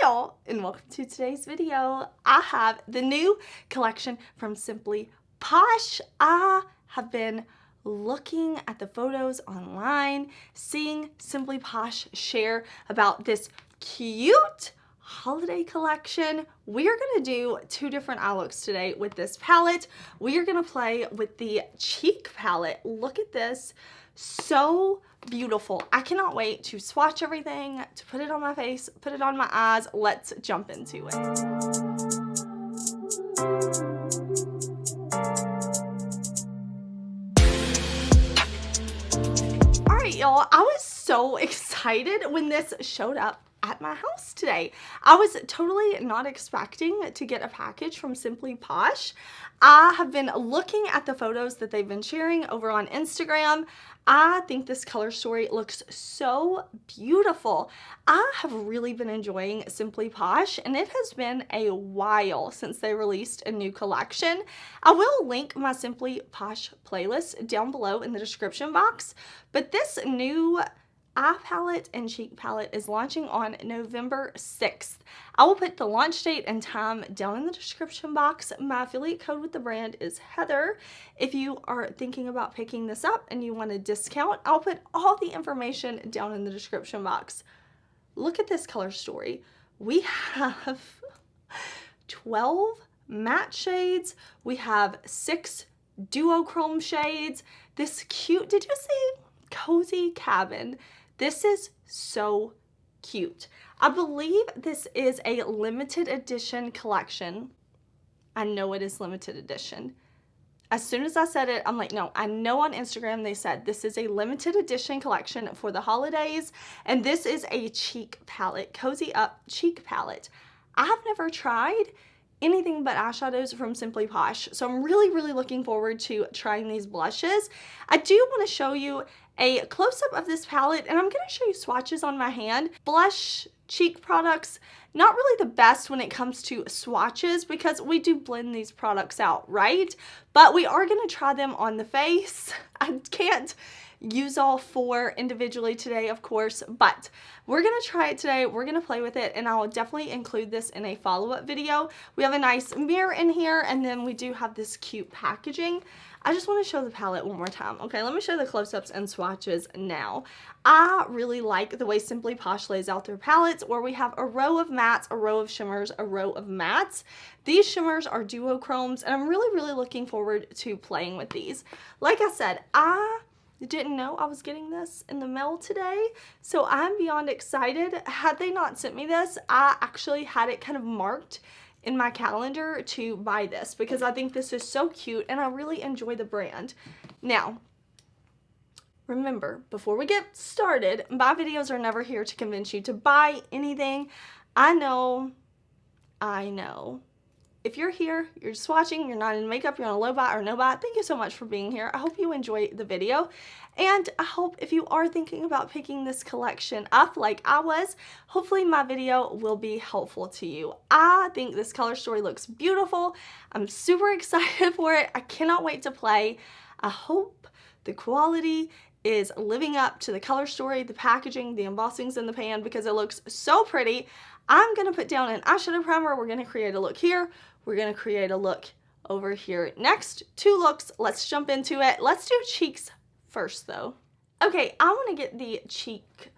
y'all, and welcome to today's video. I have the new collection from Simply Posh. I have been looking at the photos online, seeing Simply Posh share about this cute holiday collection. We are going to do two different eye looks today with this palette. We are going to play with the cheek palette. Look at this. So beautiful. I cannot wait to swatch everything, to put it on my face, put it on my eyes. Let's jump into it. All right, y'all, I was so excited when this showed up at my house today. I was totally not expecting to get a package from Simply Posh. I have been looking at the photos that they've been sharing over on Instagram. I think this color story looks so beautiful. I have really been enjoying Simply Posh, and it has been a while since they released a new collection. I will link my Simply Posh playlist down below in the description box, but this new eye palette and cheek palette is launching on November 6th. I will put the launch date and time down in the description box. My affiliate code with the brand is Heather. If you are thinking about picking this up and you want a discount, I'll put all the information down in the description box. Look at this color story. We have 12 matte shades. We have 6 duochrome shades. This cute, did you see? Cozy cabin. This is so cute. I believe this is a limited edition collection. I know it is limited edition. As soon as I said it, I'm like, no, I know on Instagram they said this is a limited edition collection for the holidays, and this is a cheek palette, cozy up cheek palette. I have never tried anything but eyeshadows from Simply Posh, so I'm really looking forward to trying these blushes. I do want to show you a close-up of this palette, and I'm going to show you swatches on my hand. Blush cheek products, not really the best when it comes to swatches because we do blend these products out, right? But we are going to try them on the face. I can't use all 4 individually today, of course, but we're going to try it today. We're going to play with it, and I'll definitely include this in a follow-up video. We have a nice mirror in here, and then we do have this cute packaging. I just want to show the palette one more time. Okay, let me show the close-ups and swatches now. I really like the way Simply Posh lays out their palettes, where we have a row of mattes, a row of shimmers, a row of mattes. These shimmers are duochromes, and I'm really looking forward to playing with these. Like I said, I didn't know I was getting this in the mail today, so I'm beyond excited. Had they not sent me this, I actually had it kind of marked in my calendar to buy this because I think this is so cute and I really enjoy the brand. Now, remember, before we get started, my videos are never here to convince you to buy anything. I know. If you're here, you're just watching, you're not in makeup, you're on a low buy or no buy, thank you so much for being here. I hope you enjoy the video. And I hope if you are thinking about picking this collection up like I was, hopefully my video will be helpful to you. I think this color story looks beautiful. I'm super excited for it. I cannot wait to play. I hope the quality is living up to the color story, the packaging, the embossings in the pan because it looks so pretty. I'm going to put down an eyeshadow primer. We're going to create a look here. We're going to create a look over here next. 2 looks. Let's jump into it. Let's do cheeks first though. Okay, I want to get the cheek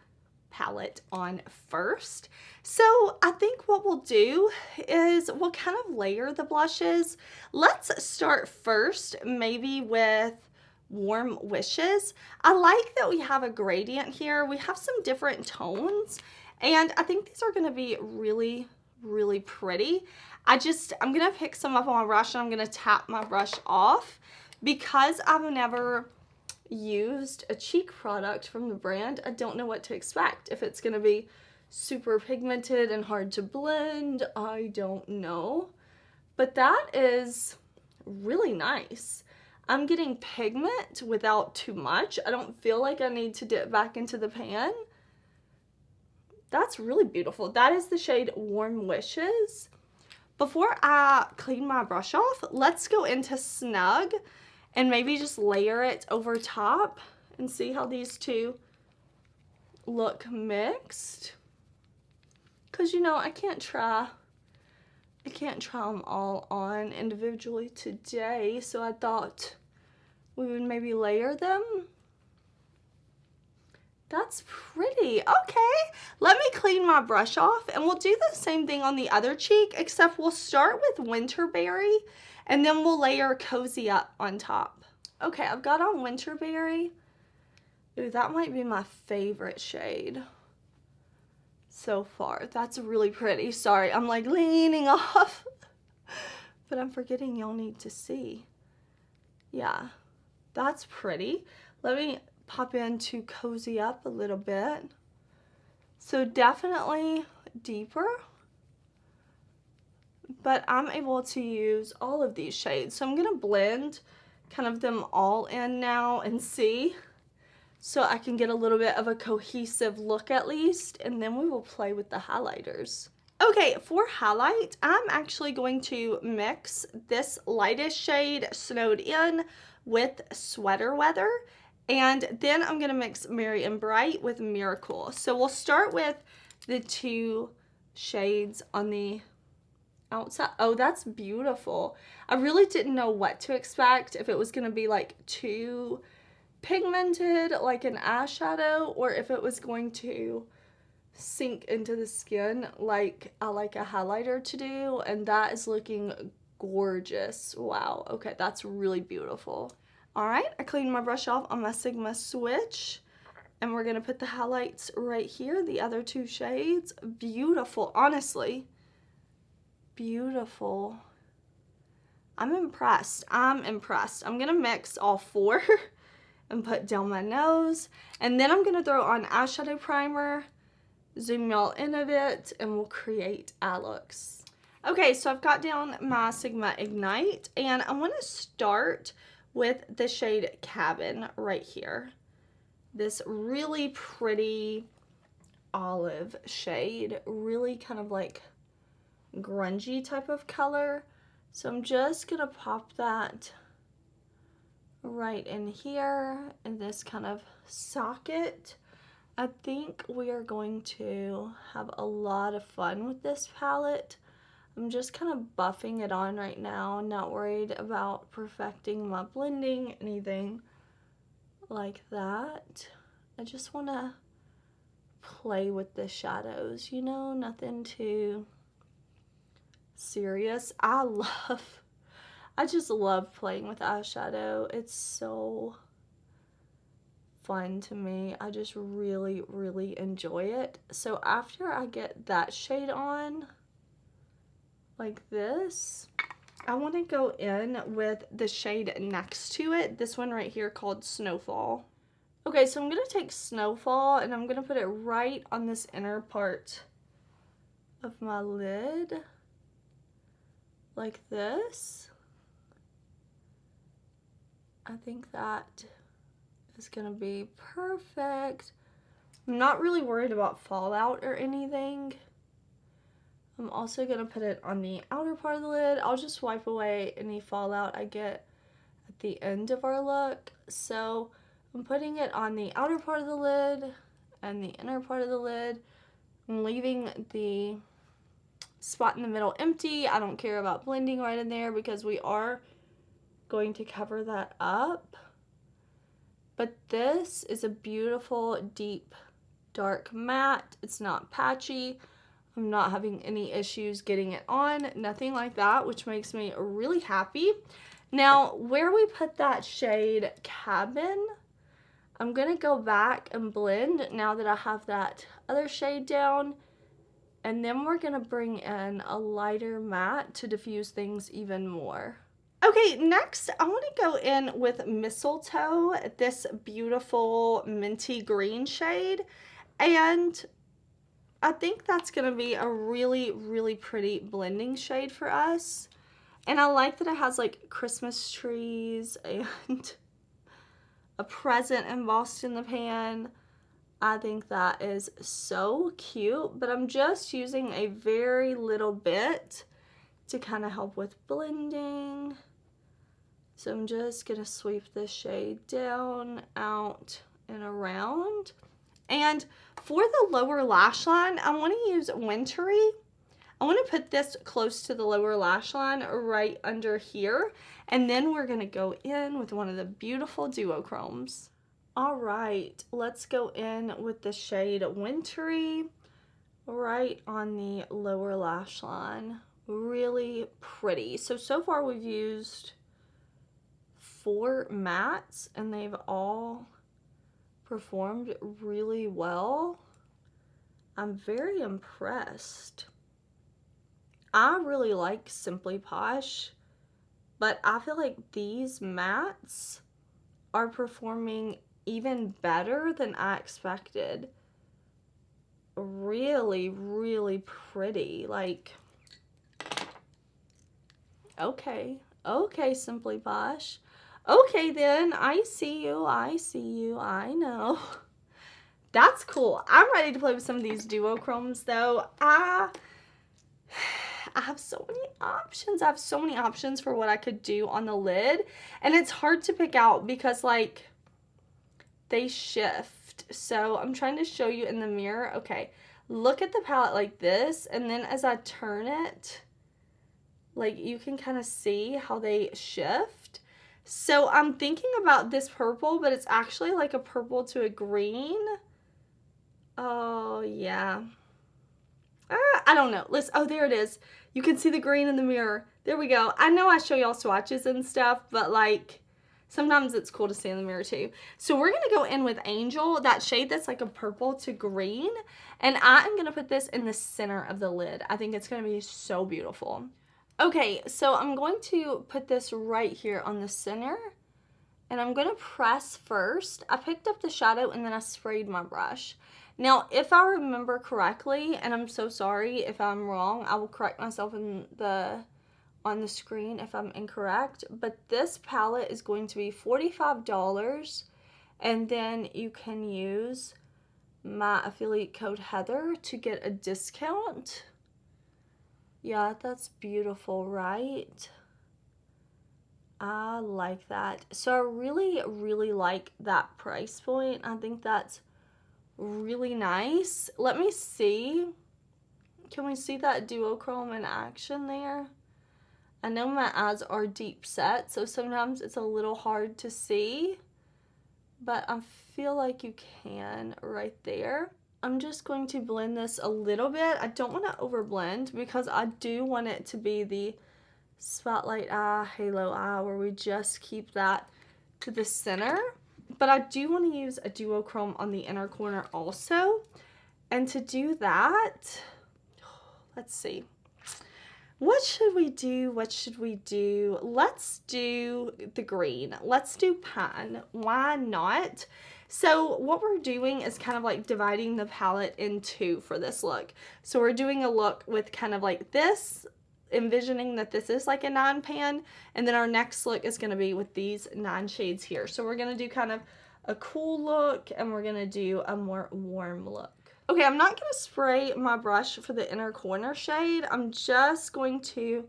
palette on first. So I think what we'll do is we'll kind of layer the blushes. Let's start first maybe with Warm Wishes. I like that we have a gradient here. We have some different tones, and I think these are going to be really pretty. I'm going to pick some up on my brush, and I'm going to tap my brush off because I've never used a cheek product from the brand. I don't know what to expect. If it's going to be super pigmented and hard to blend, I don't know. But that is really nice. I'm getting pigment without too much. I don't feel like I need to dip back into the pan. That's really beautiful. That is the shade Warm Wishes. Before I clean my brush off, let's go into Snug and maybe just layer it over top and see how these two look mixed. because you know I can't try them all on individually today, so I thought we would maybe layer them. That's pretty. Okay, let me clean my brush off and we'll do the same thing on the other cheek, except we'll start with Winterberry and then we'll layer Cozy Up on top. Okay, I've got on Winterberry. Ooh, that might be my favorite shade so far. That's really pretty. Sorry, I'm like leaning off, but I'm forgetting y'all need to see. Yeah, that's pretty. Let me pop into Cozy Up a little bit. So definitely deeper, but I'm able to use all of these shades. So I'm gonna blend kind of them all in now and see, so I can get a little bit of a cohesive look at least, and then we will play with the highlighters. Okay, for highlight, I'm actually going to mix this lightest shade, Snowed In, with Sweater Weather. And then I'm going to mix Merry and Bright with Miracle. So we'll start with the two shades on the outside. Oh, that's beautiful. I really didn't know what to expect, if it was going to be like too pigmented like an eyeshadow, or if it was going to sink into the skin like I like a highlighter to do. And that is looking gorgeous. Wow. Okay, that's really beautiful. Alright, I cleaned my brush off on my Sigma switch, and we're going to put the highlights right here, the other two shades. Beautiful, honestly. Beautiful. I'm impressed. I'm going to mix all four and put down my nose, and then I'm going to throw on eyeshadow primer, zoom y'all in a bit, and we'll create eye looks. Okay, so I've got down my Sigma Ignite, and I want to start with the shade Cabin right here. This really pretty olive shade, really kind of like grungy type of color. So I'm just gonna pop that right in here in this kind of socket. I think we are going to have a lot of fun with this palette. I'm just kind of buffing it on right now, not worried about perfecting my blending, anything like that. I just want to play with the shadows, you know, nothing too serious. I just love playing with eyeshadow. It's so fun to me. I just really, really enjoy it. So after I get that shade on, like this, I want to go in with the shade next to it, this one right here called Snowfall. Okay, so I'm going to take Snowfall and I'm going to put it right on this inner part of my lid, like this. I think that is going to be perfect. I'm not really worried about fallout or anything. I'm also going to put it on the outer part of the lid. I'll just wipe away any fallout I get at the end of our look. So I'm putting it on the outer part of the lid and the inner part of the lid. I'm leaving the spot in the middle empty. I don't care about blending right in there because we are going to cover that up. But this is a beautiful, deep, dark matte. It's not patchy. I'm not having any issues getting it on, nothing like that, which makes me really happy. Now, where we put that shade Cabin, I'm going to go back and blend now that I have that other shade down. And then we're going to bring in a lighter matte to diffuse things even more. Okay, next I want to go in with Mistletoe, this beautiful minty green shade. And I think that's going to be a really, really pretty blending shade for us. And I like that it has like Christmas trees and a present embossed in the pan. I think that is so cute, but I'm just using a very little bit to kind of help with blending. So I'm just going to sweep this shade down, out, and around. And for the lower lash line, I want to use Wintry. I want to put this close to the lower lash line right under here. And then we're going to go in with one of the beautiful duochromes. All right, let's go in with the shade Wintry right on the lower lash line. Really pretty. So far we've used 4 mattes and they've all performed really well. I'm very impressed. I really like Simply Posh, but I feel like these mattes are performing even better than I expected. Really, really pretty. Like, okay, Simply Posh. Okay then, I see you, I know. That's cool. I'm ready to play with some of these duochromes though. I have so many options. I have so many options for what I could do on the lid. And it's hard to pick out because, like, they shift. So I'm trying to show you in the mirror. Okay, look at the palette like this. And then as I turn it, like, you can kind of see how they shift. So I'm thinking about this purple, but it's actually like a purple to a green. Oh, yeah. I don't know. Listen, oh, there it is. You can see the green in the mirror. There we go. I know I show y'all swatches and stuff, but like sometimes it's cool to see in the mirror too. So we're going to go in with Angel, that shade that's like a purple to green. And I am going to put this in the center of the lid. I think it's going to be so beautiful. Okay, so I'm going to put this right here on the center. And I'm going to press first. I picked up the shadow and then I sprayed my brush. Now, if I remember correctly, and I'm so sorry if I'm wrong, I will correct myself on the screen if I'm incorrect, but this palette is going to be $45, and then you can use my affiliate code Heather to get a discount. Yeah, that's beautiful, right? I like that. So I really, really like that price point. I think that's really nice. Let me see. Can we see that duochrome in action there? I know my eyes are deep set, so sometimes it's a little hard to see, but I feel like you can right there. I'm just going to blend this a little bit. I don't want to overblend because I do want it to be the spotlight eye, halo eye, where we just keep that to the center. But I do want to use a duochrome on the inner corner also. And to do that, let's see. What should we do? What should we do? Let's do the green. Let's do Pine. Why not? So what we're doing is kind of like dividing the palette in two for this look. So we're doing a look with kind of like this, envisioning that this is like a 9 pan, and then our next look is going to be with these 9 shades here. So we're going to do kind of a cool look, and we're going to do a more warm look. Okay, I'm not going to spray my brush for the inner corner shade. I'm just going to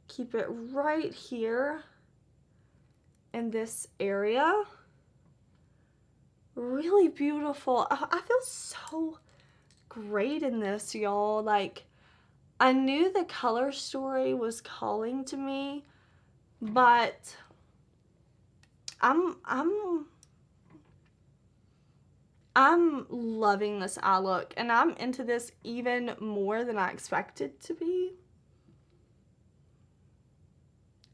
keep it right here in this area. Really beautiful. Oh, I feel so great in this, y'all. Like, I knew the color story was calling to me, but I'm loving this eye look, and I'm into this even more than I expected to be.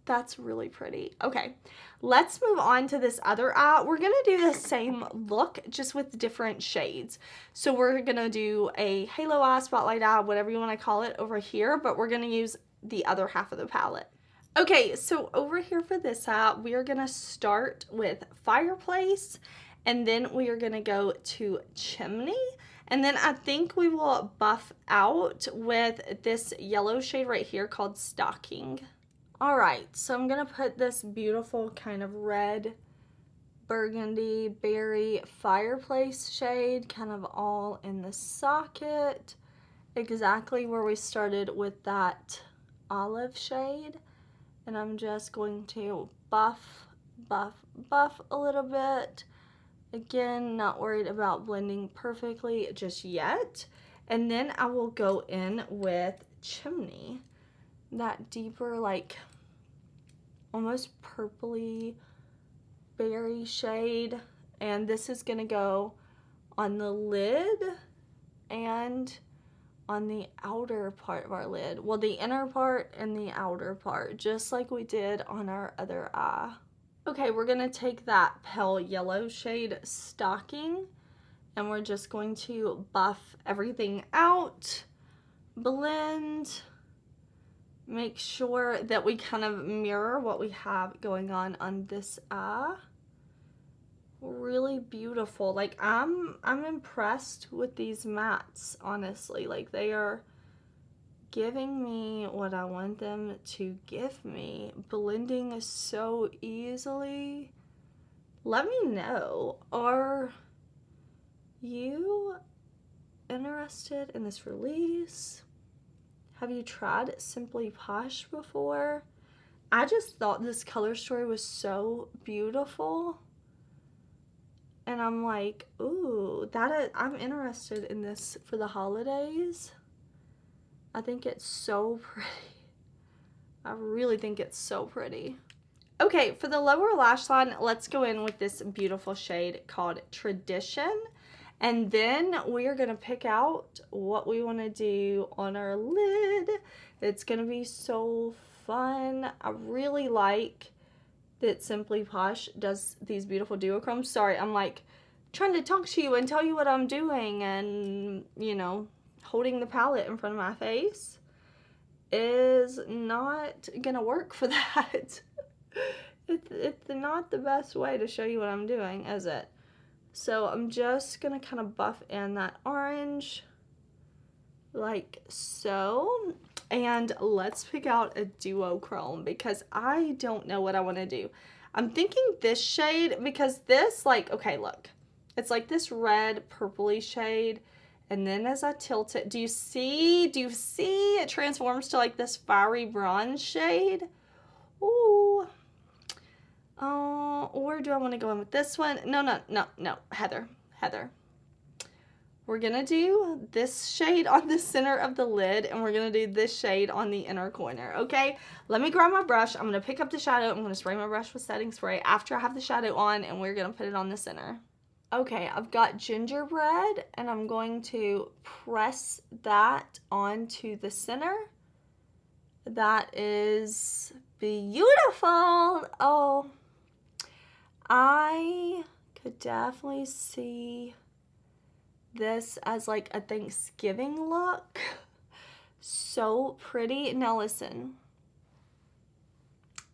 That's really pretty. Okay, let's move on to this other eye. We're gonna do the same look, just with different shades. So we're gonna do a halo eye, spotlight eye, whatever you wanna call it over here, but we're gonna use the other half of the palette. Okay, so over here for this eye, we are gonna start with Fireplace, and then we are gonna go to Chimney, and then I think we will buff out with this yellow shade right here called Stocking. All right, so I'm gonna put this beautiful kind of red, burgundy, berry Fireplace shade kind of all in the socket, exactly where we started with that olive shade. And I'm just going to buff a little bit, Again, not worried about blending perfectly just yet. And then I will go in with Chimney, that deeper, like almost purpley berry shade. And this is gonna go on the lid and on the outer part of our lid. Well, the inner part and the outer part, just like we did on our other eye. Okay, we're gonna take that pale yellow shade Stocking, and we're just going to buff everything out, blend, make sure that we kind of mirror what we have going on this eye. Really beautiful. Like I'm impressed with these mattes, honestly. Like they are giving me what I want them to give me, blending so easily. Let me know, are you interested in this release? Have you tried Simply Posh before? I just thought this color story was so beautiful. And I'm like, ooh, I'm interested in this for the holidays. I think it's so pretty. I really think it's so pretty. Okay, for the lower lash line, let's go in with this beautiful shade called Tradition. And then we are going to pick out what we want to do on our lid. It's going to be so fun. I really like that Simply Posh does these beautiful duochromes. Sorry, I'm like trying to talk to you and tell you what I'm doing, and you know, holding the palette in front of my face is not gonna work for that. It's not the best way to show you what I'm doing, is it? So I'm just gonna kind of buff in that orange like so. And let's pick out a duochrome because I don't know what I want to do. I'm thinking this shade because this, like, okay, look. It's like this red purpley shade. And then as I tilt it, do you see it transforms to like this fiery bronze shade? Ooh. Oh, or do I want to go in with this one? No, Heather. We're gonna do this shade on the center of the lid, and we're gonna do this shade on the inner corner, okay? Let me grab my brush. I'm gonna pick up the shadow. I'm gonna spray my brush with setting spray after I have the shadow on, and we're gonna put it on the center. Okay, I've got gingerbread, and I'm going to press that onto the center. That is beautiful. Oh, I could definitely see this as like a Thanksgiving look. So pretty. Now listen,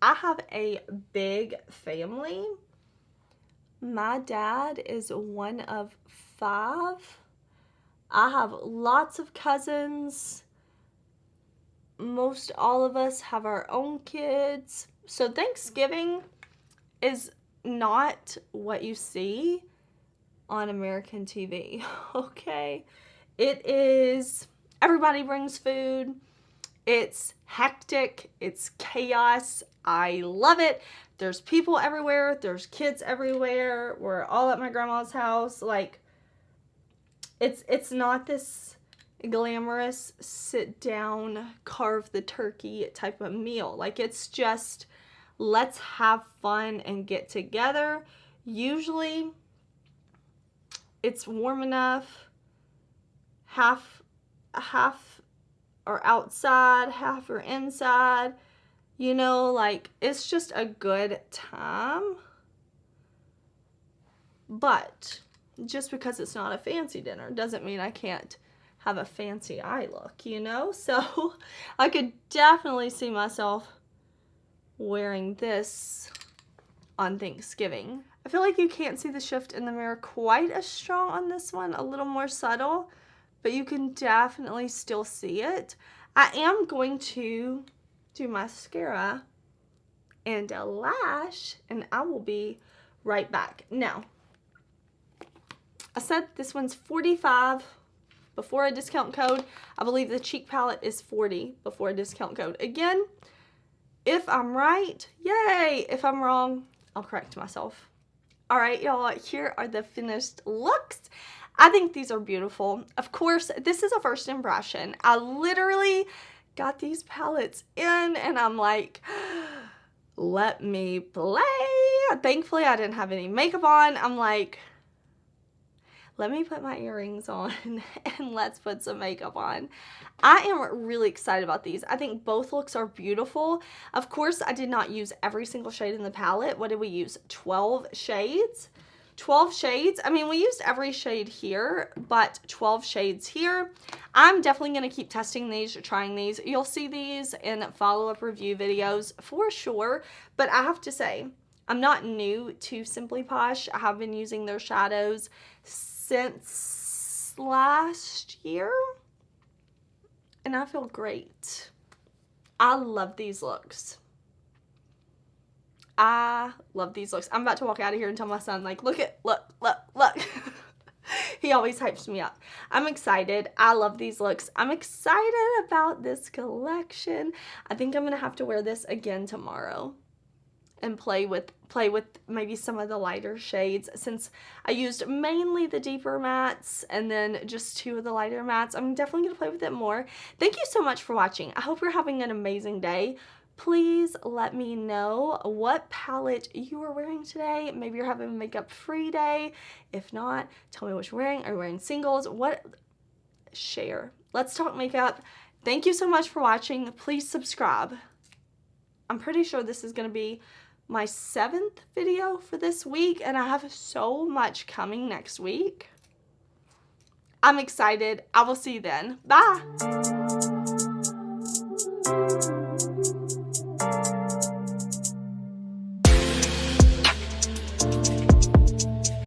I have a big family. My dad is one of 5. I have lots of cousins. Most all of us have our own kids. So Thanksgiving is not what you see on American TV, okay? It is, everybody brings food. It's hectic. It's chaos. I love it. There's people everywhere. There's kids everywhere. We're all at my grandma's house. Like, it's not this glamorous sit down, carve the turkey type of meal. Like, it's just, let's have fun and get together. Usually, it's warm enough. Half are outside, half are inside. You know, like, it's just a good time. But just because it's not a fancy dinner doesn't mean I can't have a fancy eye look, you know? So I could definitely see myself wearing this on Thanksgiving. I feel like you can't see the shift in the mirror quite as strong on this one, a little more subtle, but you can definitely still see it. I am going to do mascara and a lash, and I will be right back. Now, I said this one's $45 before a discount code. I believe the cheek palette is $40 before a discount code. Again, if I'm right, yay! If I'm wrong, I'll correct myself. All right, y'all, here are the finished looks. I think these are beautiful. Of course, this is a first impression. I literally got these palettes in and I'm like, let me play. Thankfully, I didn't have any makeup on. I'm like, let me put my earrings on and let's put some makeup on. I am really excited about these. I think both looks are beautiful. Of course, I did not use every single shade in the palette. What did we use? 12 shades? 12 shades. I mean, we used every shade here, but 12 shades here. I'm definitely going to keep testing these, trying these. You'll see these in follow-up review videos for sure, but I have to say, I'm not new to Simply Posh. I have been using their shadows since last year, and I feel great. I love these looks. I love these looks. I'm about to walk out of here and tell my son, like, look. He always hypes me up. I'm excited. I love these looks. I'm excited about this collection. I think I'm going to have to wear this again tomorrow and play with maybe some of the lighter shades, since I used mainly the deeper mattes and then just 2 of the lighter mattes. I'm definitely going to play with it more. Thank you so much for watching. I hope you're having an amazing day. Please let me know what palette you are wearing today. Maybe you're having a makeup free day. If not, tell me what you're wearing. Are you wearing singles? What? Share. Let's talk makeup. Thank you so much for watching. Please subscribe. I'm pretty sure this is going to be my 7th video for this week, and I have so much coming next week. I'm excited. I will see you then. Bye.